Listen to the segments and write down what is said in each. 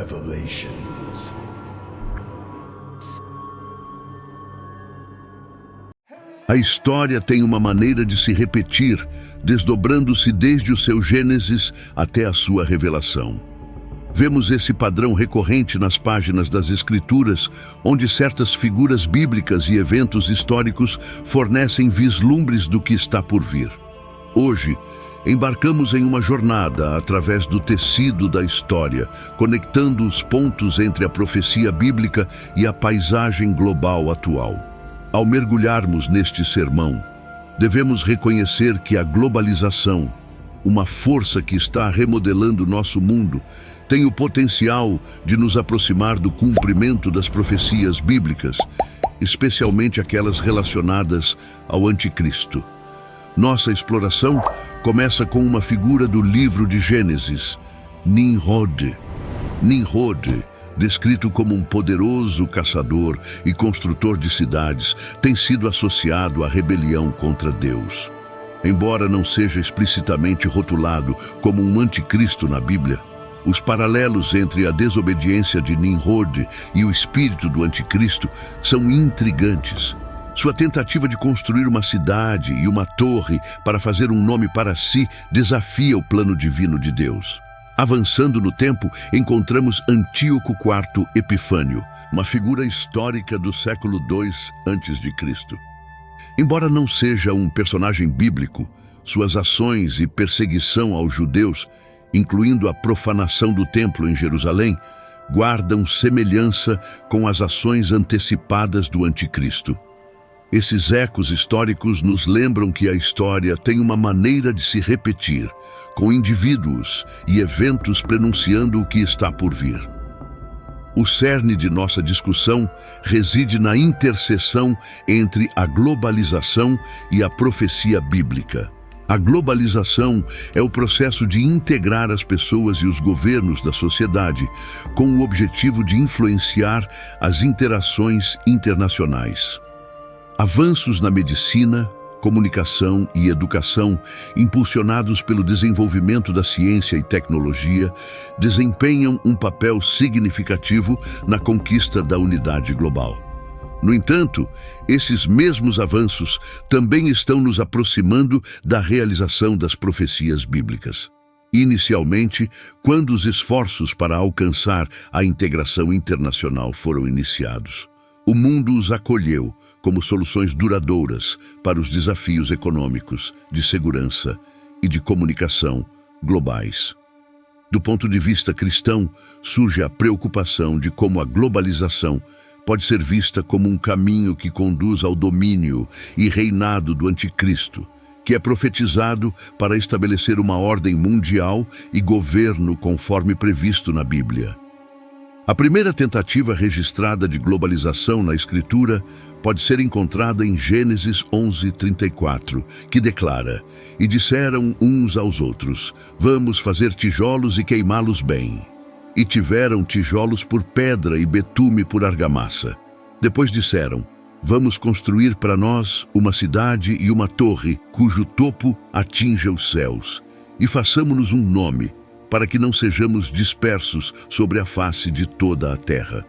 Revelations. A história tem uma maneira de se repetir, desdobrando-se desde o seu Gênesis até a sua revelação. Vemos esse padrão recorrente nas páginas das Escrituras, onde certas figuras bíblicas e eventos históricos fornecem vislumbres do que está por vir. Hoje, embarcamos em uma jornada através do tecido da história, conectando os pontos entre a profecia bíblica e a paisagem global atual. Ao mergulharmos neste sermão, devemos reconhecer que a globalização, uma força que está remodelando nosso mundo, tem o potencial de nos aproximar do cumprimento das profecias bíblicas, especialmente aquelas relacionadas ao Anticristo. Nossa exploração começa com uma figura do livro de Gênesis, Nimrod. Nimrod, descrito como um poderoso caçador e construtor de cidades, tem sido associado à rebelião contra Deus. Embora não seja explicitamente rotulado como um anticristo na Bíblia, os paralelos entre a desobediência de Nimrod e o espírito do anticristo são intrigantes. Sua tentativa de construir uma cidade e uma torre para fazer um nome para si desafia o plano divino de Deus. Avançando no tempo, encontramos Antíoco IV Epifânio, uma figura histórica do século II a.C. Embora não seja um personagem bíblico, suas ações e perseguição aos judeus, incluindo a profanação do templo em Jerusalém, guardam semelhança com as ações antecipadas do Anticristo. Esses ecos históricos nos lembram que a história tem uma maneira de se repetir, com indivíduos e eventos prenunciando o que está por vir. O cerne de nossa discussão reside na interseção entre a globalização e a profecia bíblica. A globalização é o processo de integrar as pessoas e os governos da sociedade com o objetivo de influenciar as interações internacionais. Avanços na medicina, comunicação e educação, impulsionados pelo desenvolvimento da ciência e tecnologia, desempenham um papel significativo na conquista da unidade global. No entanto, esses mesmos avanços também estão nos aproximando da realização das profecias bíblicas. Inicialmente, quando os esforços para alcançar a integração internacional foram iniciados, o mundo os acolheu como soluções duradouras para os desafios econômicos, de segurança e de comunicação globais. Do ponto de vista cristão, surge a preocupação de como a globalização pode ser vista como um caminho que conduz ao domínio e reinado do Anticristo, que é profetizado para estabelecer uma ordem mundial e governo conforme previsto na Bíblia. A primeira tentativa registrada de globalização na Escritura pode ser encontrada em Gênesis 11:34, que declara: "E disseram uns aos outros, vamos fazer tijolos e queimá-los bem. E tiveram tijolos por pedra e betume por argamassa. Depois disseram, vamos construir para nós uma cidade e uma torre, cujo topo atinja os céus. E façamo-nos um nome, para que não sejamos dispersos sobre a face de toda a terra."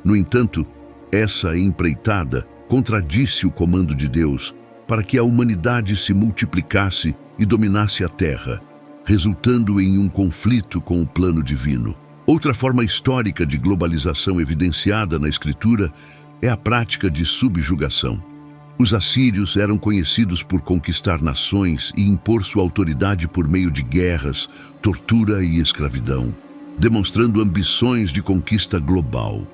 No entanto, essa empreitada contradisse o comando de Deus para que a humanidade se multiplicasse e dominasse a terra, resultando em um conflito com o plano divino. Outra forma histórica de globalização evidenciada na Escritura é a prática de subjugação. Os assírios eram conhecidos por conquistar nações e impor sua autoridade por meio de guerras, tortura e escravidão, demonstrando ambições de conquista global.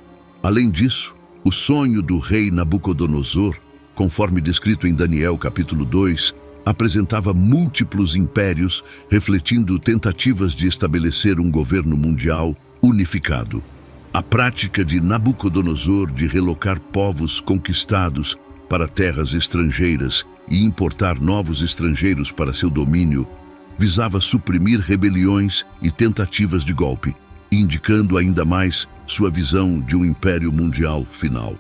Além disso, o sonho do rei Nabucodonosor, conforme descrito em Daniel capítulo 2, apresentava múltiplos impérios, refletindo tentativas de estabelecer um governo mundial unificado. A prática de Nabucodonosor de relocar povos conquistados para terras estrangeiras e importar novos estrangeiros para seu domínio visava suprimir rebeliões e tentativas de golpe, indicando ainda mais sua visão de um império mundial final.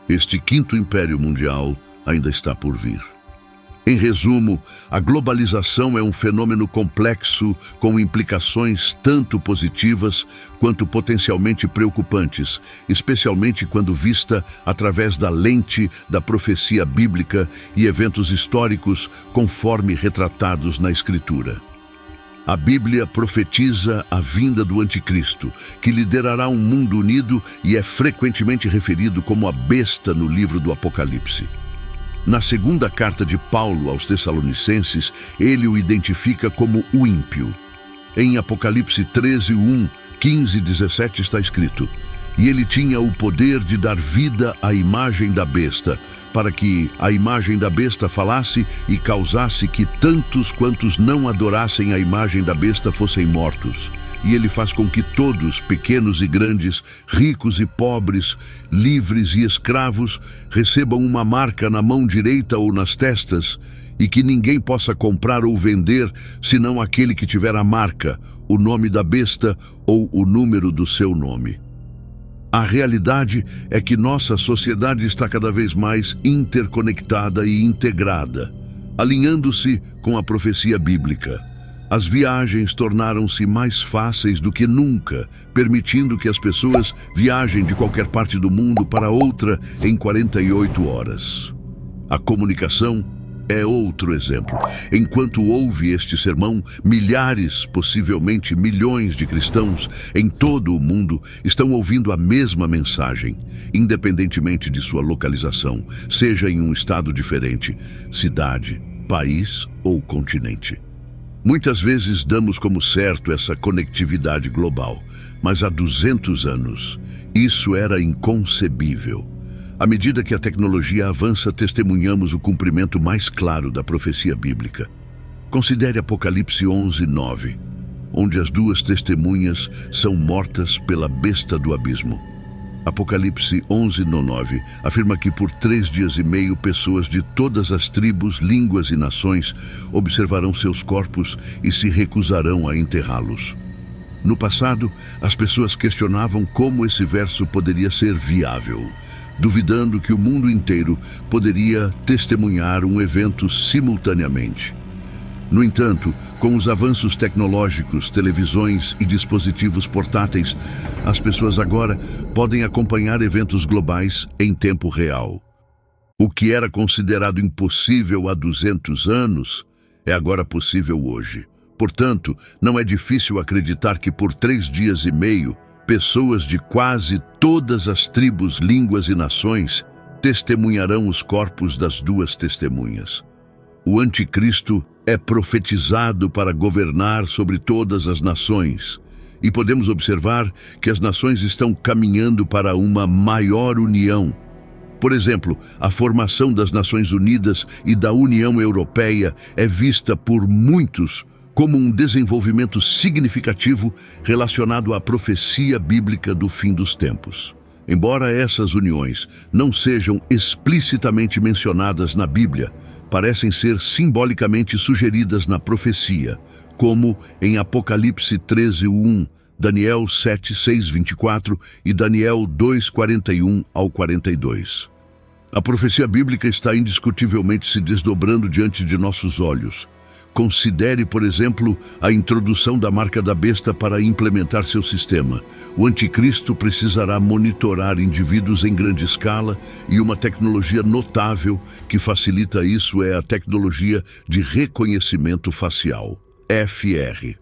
Este quinto império mundial ainda está por vir. Em resumo, a globalização é um fenômeno complexo com implicações tanto positivas quanto potencialmente preocupantes, especialmente quando vista através da lente da profecia bíblica e eventos históricos conforme retratados na Escritura. A Bíblia profetiza a vinda do Anticristo, que liderará um mundo unido e é frequentemente referido como a besta no livro do Apocalipse. Na segunda carta de Paulo aos Tessalonicenses, ele o identifica como o ímpio. Em Apocalipse 13, 1, 15 e 17 está escrito: "E ele tinha o poder de dar vida à imagem da besta, para que a imagem da besta falasse e causasse que tantos quantos não adorassem a imagem da besta fossem mortos. E ele faz com que todos, pequenos e grandes, ricos e pobres, livres e escravos, recebam uma marca na mão direita ou nas testas, e que ninguém possa comprar ou vender, senão aquele que tiver a marca, o nome da besta ou o número do seu nome." A realidade é que nossa sociedade está cada vez mais interconectada e integrada, alinhando-se com a profecia bíblica. As viagens tornaram-se mais fáceis do que nunca, permitindo que as pessoas viajem de qualquer parte do mundo para outra em 48 horas. A comunicação é outro exemplo. Enquanto ouve este sermão, milhares, possivelmente milhões de cristãos em todo o mundo estão ouvindo a mesma mensagem, independentemente de sua localização, seja em um estado diferente, cidade, país ou continente. Muitas vezes damos como certo essa conectividade global, mas há 200 anos isso era inconcebível. À medida que a tecnologia avança, testemunhamos o cumprimento mais claro da profecia bíblica. Considere Apocalipse 11, 9, onde as duas testemunhas são mortas pela besta do abismo. Apocalipse 11, 9 afirma que por 3 dias e meio pessoas de todas as tribos, línguas e nações observarão seus corpos e se recusarão a enterrá-los. No passado, as pessoas questionavam como esse verso poderia ser viável, duvidando que o mundo inteiro poderia testemunhar um evento simultaneamente. No entanto, com os avanços tecnológicos, televisões e dispositivos portáteis, as pessoas agora podem acompanhar eventos globais em tempo real. O que era considerado impossível há 200 anos é agora possível hoje. Portanto, não é difícil acreditar que por 3 dias e meio, pessoas de quase todas as tribos, línguas e nações testemunharão os corpos das duas testemunhas. O Anticristo é profetizado para governar sobre todas as nações, e podemos observar que as nações estão caminhando para uma maior união. Por exemplo, a formação das Nações Unidas e da União Europeia é vista por muitos como um desenvolvimento significativo relacionado à profecia bíblica do fim dos tempos. Embora essas uniões não sejam explicitamente mencionadas na Bíblia, parecem ser simbolicamente sugeridas na profecia, como em Apocalipse 13, 1, Daniel 7, 6, 24 e Daniel 2, 41 ao 42. A profecia bíblica está indiscutivelmente se desdobrando diante de nossos olhos. Considere, por exemplo, a introdução da marca da besta para implementar seu sistema. O anticristo precisará monitorar indivíduos em grande escala e uma tecnologia notável que facilita isso é a tecnologia de reconhecimento facial, FR.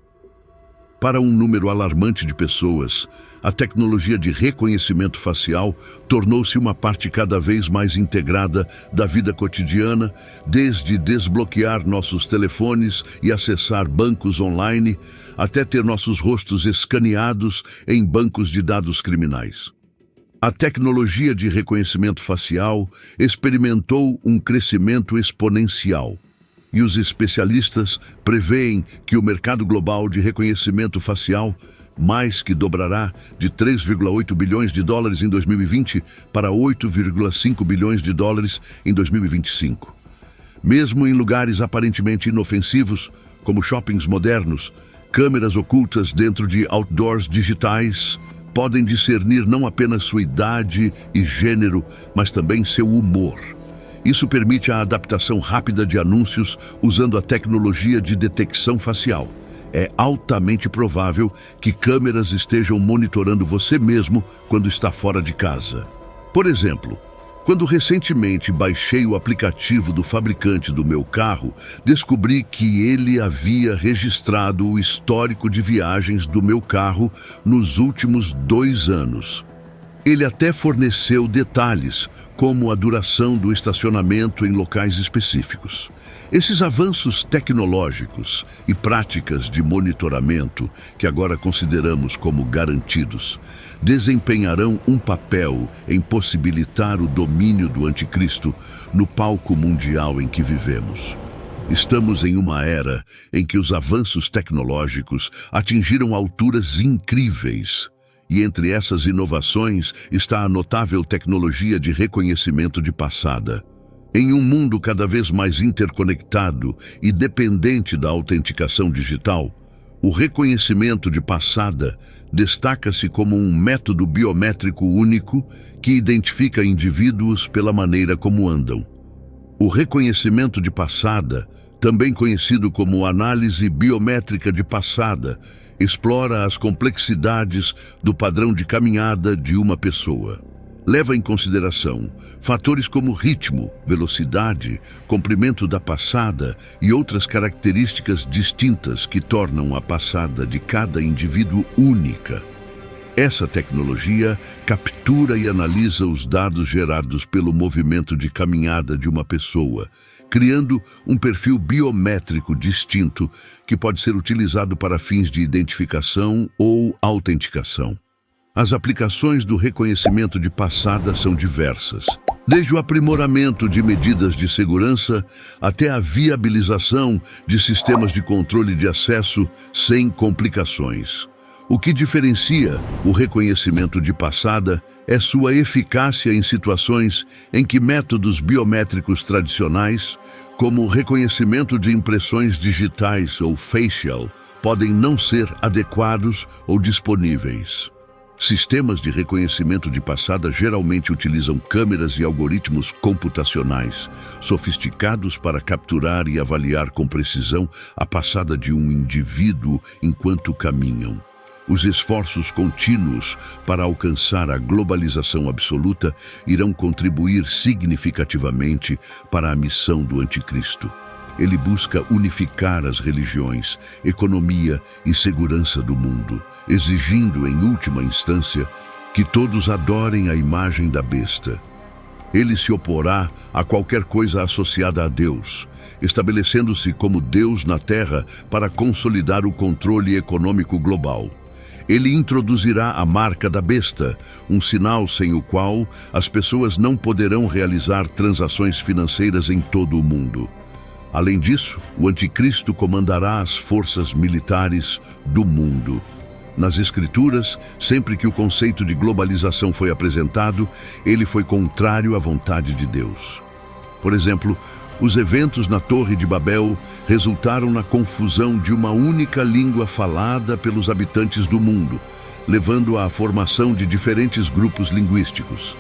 Para um número alarmante de pessoas, a tecnologia de reconhecimento facial tornou-se uma parte cada vez mais integrada da vida cotidiana, desde desbloquear nossos telefones e acessar bancos online, até ter nossos rostos escaneados em bancos de dados criminais. A tecnologia de reconhecimento facial experimentou um crescimento exponencial. E os especialistas preveem que o mercado global de reconhecimento facial mais que dobrará de 3,8 bilhões de dólares em 2020 para 8,5 bilhões de dólares em 2025. Mesmo em lugares aparentemente inofensivos, como shoppings modernos, câmeras ocultas dentro de outdoors digitais podem discernir não apenas sua idade e gênero, mas também seu humor. Isso permite a adaptação rápida de anúncios usando a tecnologia de detecção facial. É altamente provável que câmeras estejam monitorando você mesmo quando está fora de casa. Por exemplo, quando recentemente baixei o aplicativo do fabricante do meu carro, descobri que ele havia registrado o histórico de viagens do meu carro nos últimos 2 anos. Ele até forneceu detalhes, como a duração do estacionamento em locais específicos. Esses avanços tecnológicos e práticas de monitoramento, que agora consideramos como garantidos, desempenharão um papel em possibilitar o domínio do anticristo no palco mundial em que vivemos. Estamos em uma era em que os avanços tecnológicos atingiram alturas incríveis. E entre essas inovações está a notável tecnologia de reconhecimento de passada. Em um mundo cada vez mais interconectado e dependente da autenticação digital, o reconhecimento de passada destaca-se como um método biométrico único que identifica indivíduos pela maneira como andam. O reconhecimento de passada, também conhecido como análise biométrica de passada, explora as complexidades do padrão de caminhada de uma pessoa. Leva em consideração fatores como ritmo, velocidade, comprimento da passada e outras características distintas que tornam a passada de cada indivíduo única. Essa tecnologia captura e analisa os dados gerados pelo movimento de caminhada de uma pessoa, criando um perfil biométrico distinto que pode ser utilizado para fins de identificação ou autenticação. As aplicações do reconhecimento de passada são diversas, desde o aprimoramento de medidas de segurança até a viabilização de sistemas de controle de acesso sem complicações. O que diferencia o reconhecimento de passada é sua eficácia em situações em que métodos biométricos tradicionais, como o reconhecimento de impressões digitais ou facial, podem não ser adequados ou disponíveis. Sistemas de reconhecimento de passada geralmente utilizam câmeras e algoritmos computacionais sofisticados para capturar e avaliar com precisão a passada de um indivíduo enquanto caminham. Os esforços contínuos para alcançar a globalização absoluta irão contribuir significativamente para a missão do Anticristo. Ele busca unificar as religiões, economia e segurança do mundo, exigindo, em última instância, que todos adorem a imagem da besta. Ele se oporá a qualquer coisa associada a Deus, estabelecendo-se como Deus na Terra para consolidar o controle econômico global. Ele introduzirá a marca da besta, um sinal sem o qual as pessoas não poderão realizar transações financeiras em todo o mundo. Além disso, o Anticristo comandará as forças militares do mundo. Nas Escrituras, sempre que o conceito de globalização foi apresentado, ele foi contrário à vontade de Deus. Por exemplo, os eventos na Torre de Babel resultaram na confusão de uma única língua falada pelos habitantes do mundo, levando à formação de diferentes grupos linguísticos.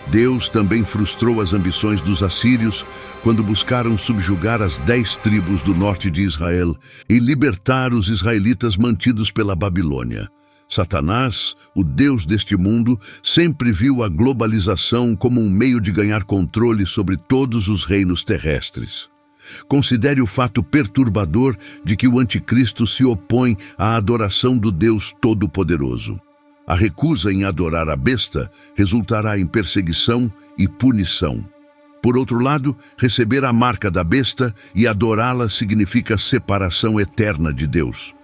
Deus também frustrou as ambições dos assírios quando buscaram subjugar as 10 tribos do norte de Israel e libertar os israelitas mantidos pela Babilônia. Satanás, o Deus deste mundo, sempre viu a globalização como um meio de ganhar controle sobre todos os reinos terrestres. Considere o fato perturbador de que o Anticristo se opõe à adoração do Deus Todo-Poderoso. A recusa em adorar a besta resultará em perseguição e punição. Por outro lado, receber a marca da besta e adorá-la significa separação eterna de Deus.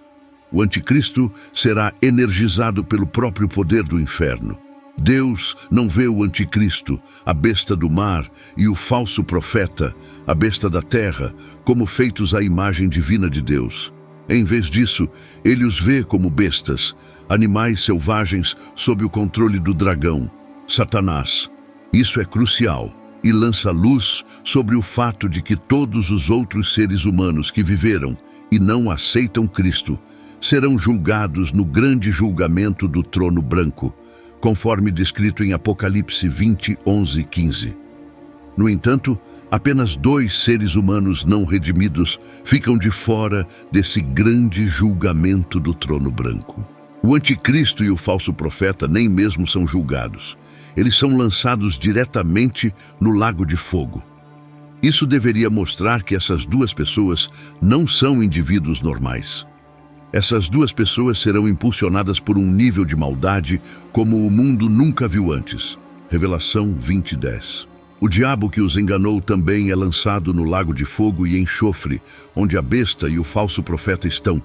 O Anticristo será energizado pelo próprio poder do inferno. Deus não vê o Anticristo, a besta do mar, e o falso profeta, a besta da terra, como feitos à imagem divina de Deus. Em vez disso, ele os vê como bestas, animais selvagens sob o controle do dragão, Satanás. Isso é crucial e lança luz sobre o fato de que todos os outros seres humanos que viveram e não aceitam Cristo serão julgados no grande julgamento do trono branco, conforme descrito em Apocalipse 20, 11 e 15. No entanto, apenas 2 seres humanos não redimidos ficam de fora desse grande julgamento do trono branco. O anticristo e o falso profeta nem mesmo são julgados. Eles são lançados diretamente no lago de fogo. Isso deveria mostrar que essas 2 pessoas não são indivíduos normais. Essas 2 pessoas serão impulsionadas por um nível de maldade como o mundo nunca viu antes. Revelação 20:10. O diabo que os enganou também é lançado no lago de fogo e enxofre, onde a besta e o falso profeta estão,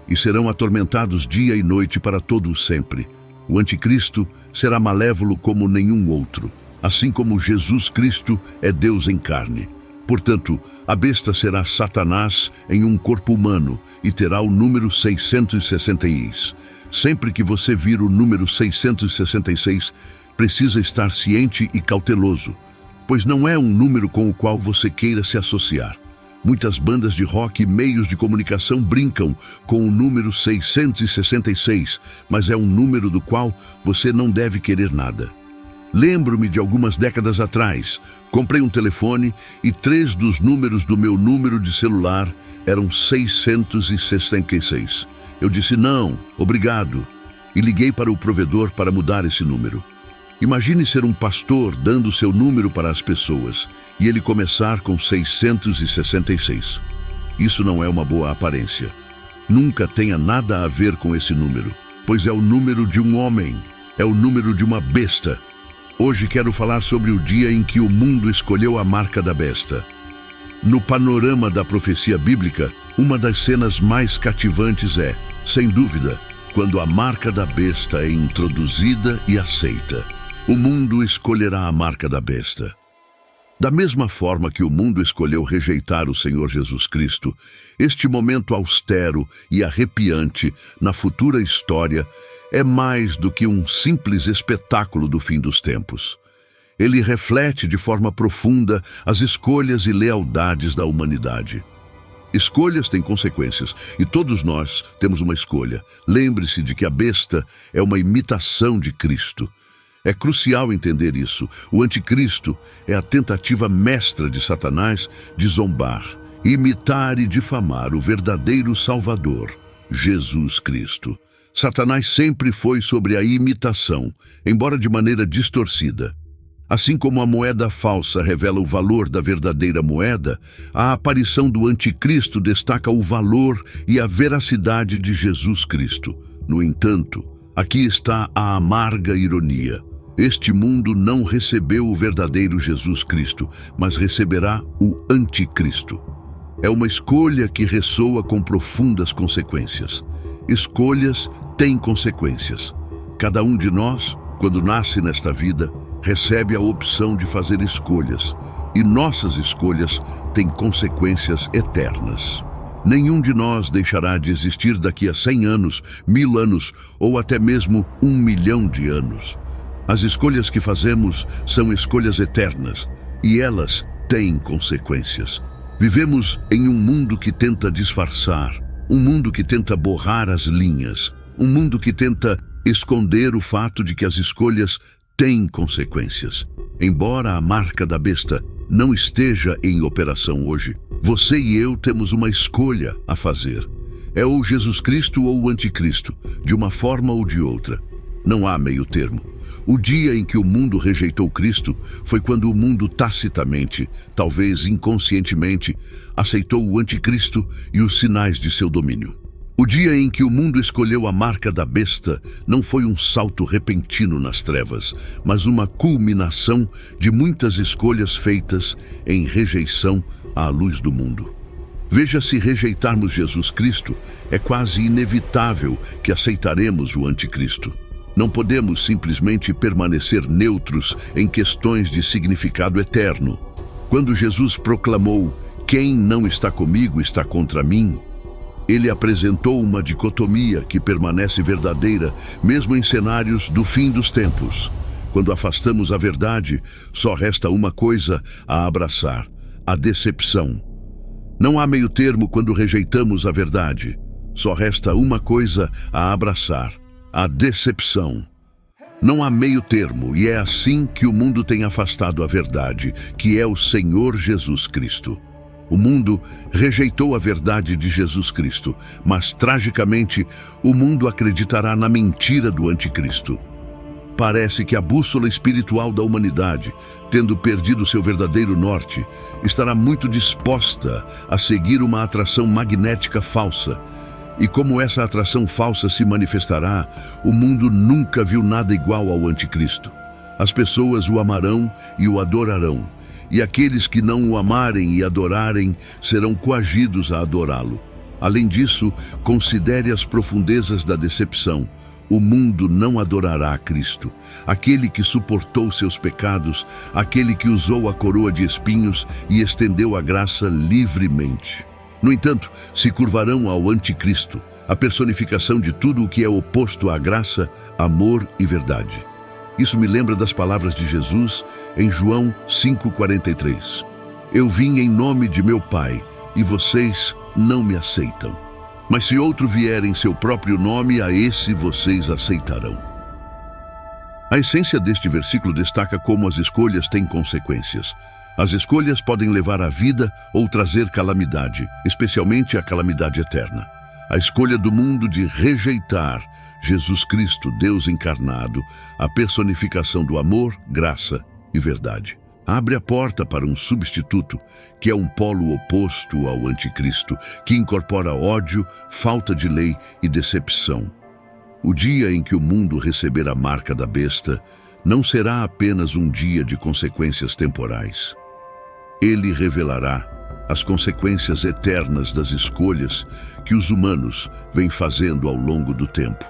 e serão atormentados dia e noite para todo o sempre. O anticristo será malévolo como nenhum outro, assim como Jesus Cristo é Deus em carne. Portanto, a besta será Satanás em um corpo humano e terá o número 666. Sempre que você vir o número 666, precisa estar ciente e cauteloso, pois não é um número com o qual você queira se associar. Muitas bandas de rock e meios de comunicação brincam com o número 666, mas é um número do qual você não deve querer nada. Lembro-me de algumas décadas atrás, comprei um telefone e 3 dos números do meu número de celular eram 666. Eu disse não, obrigado, e liguei para o provedor para mudar esse número. Imagine ser um pastor dando seu número para as pessoas e ele começar com 666. Isso não é uma boa aparência. Nunca tenha nada a ver com esse número, pois é o número de um homem, é o número de uma besta. Hoje quero falar sobre o dia em que o mundo escolheu a marca da besta. No panorama da profecia bíblica, uma das cenas mais cativantes é, sem dúvida, quando a marca da besta é introduzida e aceita. O mundo escolherá a marca da besta. Da mesma forma que o mundo escolheu rejeitar o Senhor Jesus Cristo, este momento austero e arrepiante na futura história é mais do que um simples espetáculo do fim dos tempos. Ele reflete de forma profunda as escolhas e lealdades da humanidade. Escolhas têm consequências, e todos nós temos uma escolha. Lembre-se de que a besta é uma imitação de Cristo. É crucial entender isso. O anticristo é a tentativa mestra de Satanás de zombar, imitar e difamar o verdadeiro Salvador, Jesus Cristo. Satanás sempre foi sobre a imitação, embora de maneira distorcida. Assim como a moeda falsa revela o valor da verdadeira moeda, a aparição do anticristo destaca o valor e a veracidade de Jesus Cristo. No entanto, aqui está a amarga ironia. Este mundo não recebeu o verdadeiro Jesus Cristo, mas receberá o anticristo. É uma escolha que ressoa com profundas consequências. Escolhas têm consequências. Cada um de nós, quando nasce nesta vida, recebe a opção de fazer escolhas, e nossas escolhas têm consequências eternas. Nenhum de nós deixará de existir daqui a 100 anos, 1000 anos ou até mesmo 1 milhão de anos. As escolhas que fazemos são escolhas eternas, e elas têm consequências. Vivemos em um mundo que tenta disfarçar, um mundo que tenta borrar as linhas, um mundo que tenta esconder o fato de que as escolhas têm consequências. Embora a marca da besta não esteja em operação hoje, você e eu temos uma escolha a fazer. É ou Jesus Cristo ou o anticristo, de uma forma ou de outra. Não há meio termo. O dia em que o mundo rejeitou Cristo foi quando o mundo tacitamente, talvez inconscientemente, aceitou o anticristo e os sinais de seu domínio. O dia em que o mundo escolheu a marca da besta não foi um salto repentino nas trevas, mas uma culminação de muitas escolhas feitas em rejeição à luz do mundo. Veja, se rejeitarmos Jesus Cristo, é quase inevitável que aceitaremos o anticristo. Não podemos simplesmente permanecer neutros em questões de significado eterno. Quando Jesus proclamou: "Quem não está comigo está contra mim", ele apresentou uma dicotomia que permanece verdadeira mesmo em cenários do fim dos tempos. Quando afastamos a verdade, só resta uma coisa a abraçar: a decepção. Não há meio termo quando rejeitamos a verdade. Só resta uma coisa a abraçar: a decepção. Não há meio termo, e é assim que o mundo tem afastado a verdade, que é o Senhor Jesus Cristo. O mundo rejeitou a verdade de Jesus Cristo, mas, tragicamente, o mundo acreditará na mentira do anticristo. Parece que a bússola espiritual da humanidade, tendo perdido seu verdadeiro norte, estará muito disposta a seguir uma atração magnética falsa. E como essa atração falsa se manifestará, o mundo nunca viu nada igual ao anticristo. As pessoas o amarão e o adorarão, e aqueles que não o amarem e adorarem serão coagidos a adorá-lo. Além disso, considere as profundezas da decepção. O mundo não adorará a Cristo, aquele que suportou seus pecados, aquele que usou a coroa de espinhos e estendeu a graça livremente. No entanto, se curvarão ao anticristo, a personificação de tudo o que é oposto à graça, amor e verdade. Isso me lembra das palavras de Jesus em João 5,43. Eu vim em nome de meu Pai, e vocês não me aceitam. Mas se outro vier em seu próprio nome, a esse vocês aceitarão. A essência deste versículo destaca como as escolhas têm consequências. As escolhas podem levar à vida ou trazer calamidade, especialmente a calamidade eterna. A escolha do mundo de rejeitar Jesus Cristo, Deus encarnado, a personificação do amor, graça e verdade, abre a porta para um substituto, que é um polo oposto ao anticristo, que incorpora ódio, falta de lei e decepção. O dia em que o mundo receber a marca da besta não será apenas um dia de consequências temporais. Ele revelará as consequências eternas das escolhas que os humanos vêm fazendo ao longo do tempo.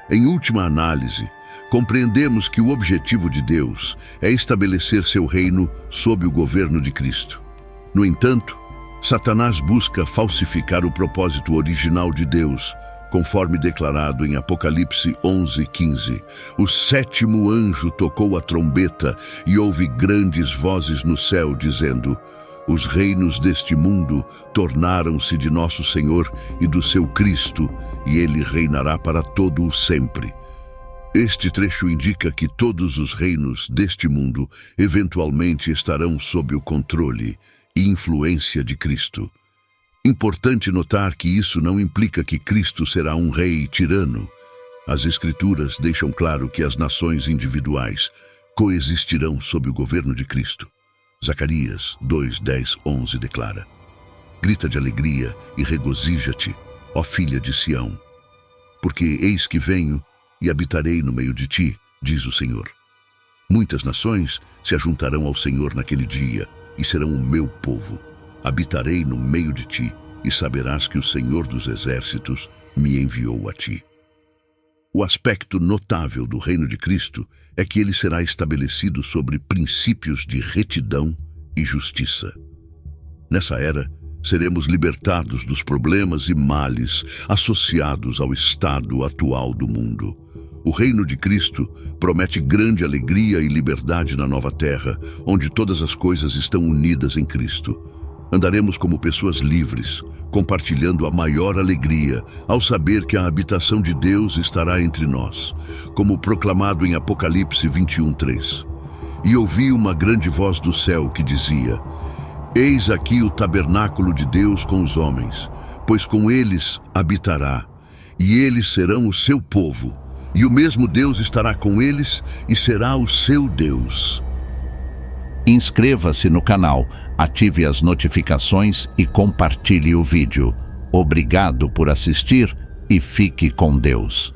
Em última análise, compreendemos que o objetivo de Deus é estabelecer seu reino sob o governo de Cristo. No entanto, Satanás busca falsificar o propósito original de Deus, conforme declarado em Apocalipse 11:15. O sétimo anjo tocou a trombeta e houve grandes vozes no céu, dizendo: os reinos deste mundo tornaram-se de nosso Senhor e do seu Cristo, e ele reinará para todo o sempre. Este trecho indica que todos os reinos deste mundo eventualmente estarão sob o controle e influência de Cristo. Importante notar que isso não implica que Cristo será um rei tirano. As Escrituras deixam claro que as nações individuais coexistirão sob o governo de Cristo. Zacarias 2:10-11 declara: grita de alegria e regozija-te, ó filha de Sião, porque eis que venho e habitarei no meio de ti, diz o Senhor. Muitas nações se ajuntarão ao Senhor naquele dia e serão o meu povo. Habitarei no meio de ti e saberás que o Senhor dos Exércitos me enviou a ti. O aspecto notável do reino de Cristo é que ele será estabelecido sobre princípios de retidão e justiça. Nessa era, seremos libertados dos problemas e males associados ao estado atual do mundo. O reino de Cristo promete grande alegria e liberdade na nova terra, onde todas as coisas estão unidas em Cristo. Andaremos como pessoas livres, compartilhando a maior alegria ao saber que a habitação de Deus estará entre nós, como proclamado em Apocalipse 21:3. E ouvi uma grande voz do céu que dizia: eis aqui o tabernáculo de Deus com os homens, pois com eles habitará, e eles serão o seu povo, e o mesmo Deus estará com eles e será o seu Deus. Inscreva-se no canal, ative as notificações e compartilhe o vídeo. Obrigado por assistir e fique com Deus.